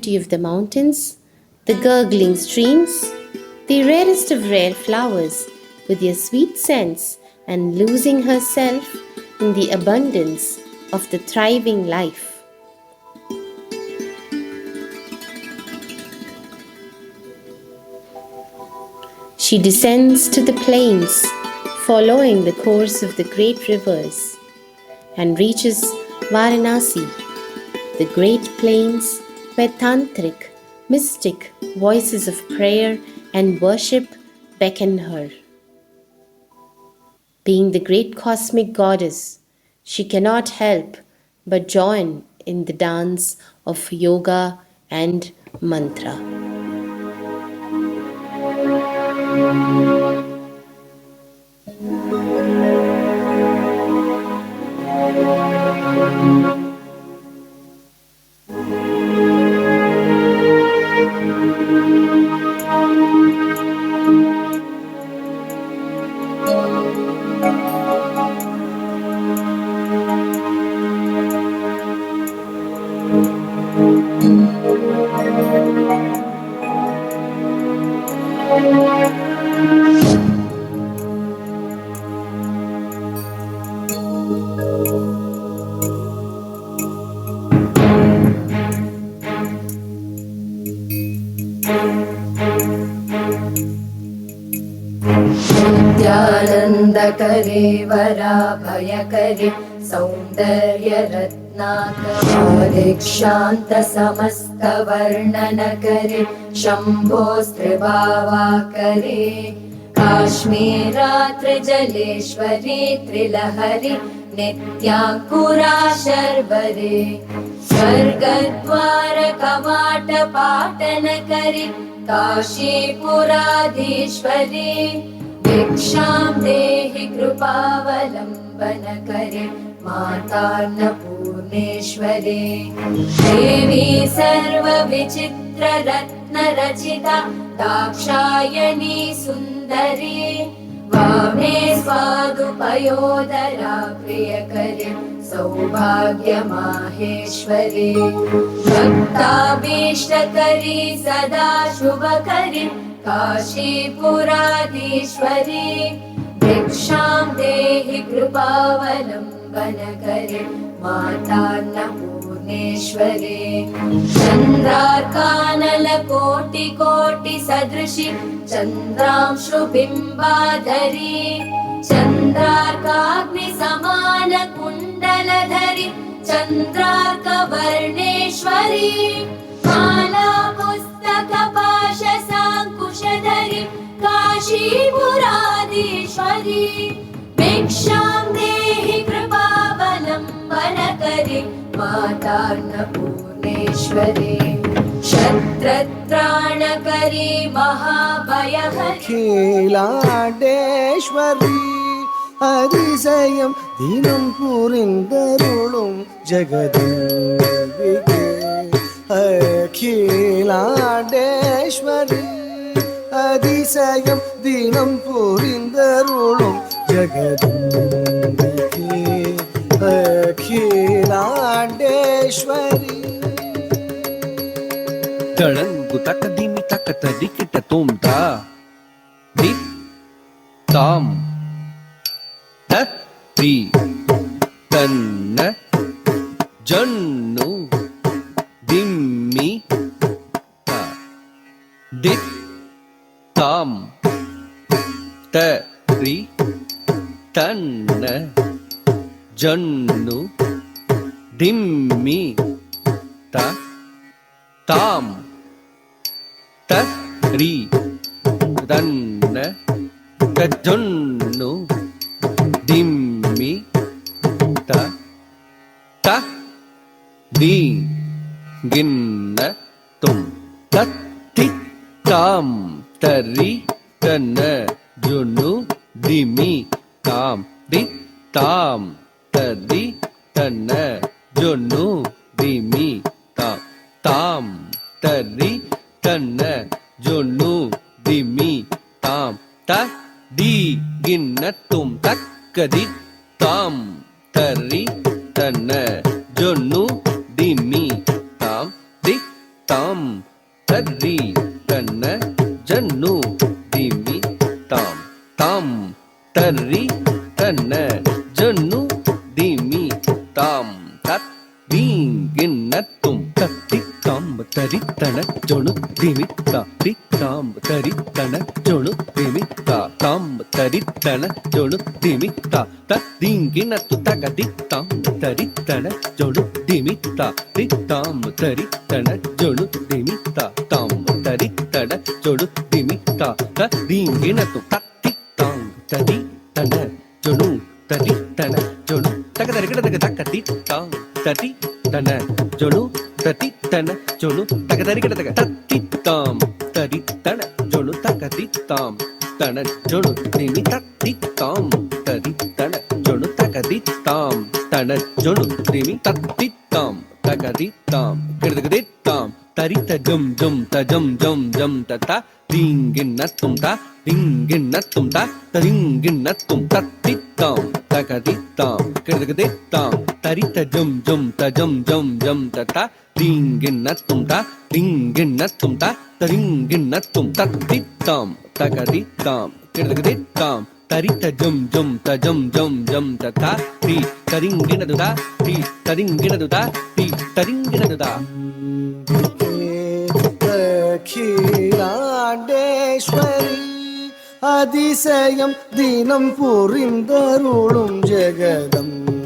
beauty of the mountains, the gurgling streams, the rarest of rare flowers, with their sweet scents, and losing herself in the abundance of the thriving life. She descends to the plains, following the course of the great rivers, and reaches Varanasi, the great plains where tantric, mystic voices of prayer and worship beckon her. Being the great cosmic goddess, she cannot help but join in the dance of yoga and mantra. नित्यानन्दकरे वराभयकरे सौन्दर्यरत्नाकरे शान्तसमस्तवर्णनकरे शम्भोस्त्रिभावाकरे काश्मीरात्रिजलेश्वरी त्रिलहरि नित्याङ्कुरा शर्वरे स्वर्गद्वारकवाटपाटनकरि काशीपुराधीश्वरी भिक्षां देहि कृपावलम्बनकरे मातान्नपूर्णेश्वरी देवी सर्वविचित्ररत्नरचिता दाक्षायणी सुन्दरी वामे स्वादुपयोदरा प्रियकरी सौभाग्यमाहेश्वरी भक्ताभीष्टकरी सदा शुभकरी काशीपुराधीश्वरी भिक्षां देहि कृपावलम्बनकरे मातान्नपूर्णेश्वरी चन्द्रार्कानलकोटिकोटिसदृशि चन्द्रांशुबिम्बाधरी चन्द्रार्काग्निसमानकुण्डलधरि चन्द्रार्कवर्णेश्वरी मालापुस्तकपाशसाङ्कुशधरि काशीपुराधीश्वरी भिक्षां देहि कृपावलम्बनकरि मातान्नपूर्णेश्वरी शत्रत्राणकरी महाभयहरि அகிலாண்டேஸ்வரி அதிசயம் தினம் புரிந்தருளும் ஜெகதம்பிகே அகிலாண்டேஸ்வரி அதிசயம் தினம் புரிந்தருளும் ஜெகதம்பிகே அகிலாண்டேஸ்வரி தளங்கு தக்க திமி தக்க தடிக்கிட்ட தோம் தா தி தாம் த தி தன்ன ஜன்னு திம்மி த தி தாம் த ரி தன்ன ஜன்னு திம்மி த தாம் தரி தன்ன தஜொன்னு திம்மி த த தி கிண்ண தும் தத்தி தாம் தரி தன்ன ஜொன்னு திமி தாம் தி தாம் தரி தன்ன ஜொன்னு திமி தாம் தாம் தரி தன்ன ஜொன்னு திமி தாம் த தி கிண்ணத்தும் தக்கதி தாம் தரி தன்ன ஜொன்னு திமி தாம் தி தாம் தரி தன ஜன்னு திமி தாம் தாம் தரி தன ஜன்னு திமி தாம் தத் தீங்கின்னத்தும் தத்தி தாம் தரித்தன ஜொணு திமித்தா தித்தாம் தரித்தன ஜொணு திமித்தா தாம் தரித்தன ஜொணு திமித்தா தீங்கினத்து தகதித்தாம் தரித்தன ஜொணு திமித்தா தித்தாம் தரித்தன ஜொணு திமித்தா தாம் தரித்தன ஜொணு திமித்தா தீங்கினத்து தத்தித்தாம் தரித்தன ஜொணு தரித்தன ஜொணு தகதரிக்கிடத்தக்க தக்கதித்தாம் ததி தன ஜொணு ததி தன ஜொணு தகதரிக்கிடத்தக்க தத்தித்தாம் தரித்தன ஜொணு தகதித்தாம் தன ஜொணு திமி தத்தித்தாம் தரித்தன ஜொணு தகதித்தாம் தன ஜொணு திமி தத்தித்தாம் தகதித்தாம் கிடதகதித்தாம் தரித்த ஜம் ஜம் தஜம் ஜம் ஜம் தத தீங்கின்னத்தும் திங்கின்னத்தும் தரிங்கின்னத்தும் தத்தித்தாம் தகதித்தாம் கிடதகதித்தாம் தரித்த ஜம் ஜம் தஜம் ஜம் ஜம் தத தீங்கின்னத்தும் திங்கின்னத்தும் தரிங்கின்னத்தும் தத்தித்தாம் தகதித்தாம் கிடதகதித்தாம் தரித்த ஜம் ஜம் தஜம் ஜம் ஜம் தத தி தரிங்கினதுதா தி தரிங்கினதுதா தி தரிங்கினதுதா அகிலாண்டேஸ்வரி அதிசயம் தினம் புரிந்தருளும் ஜெகதம்பிகே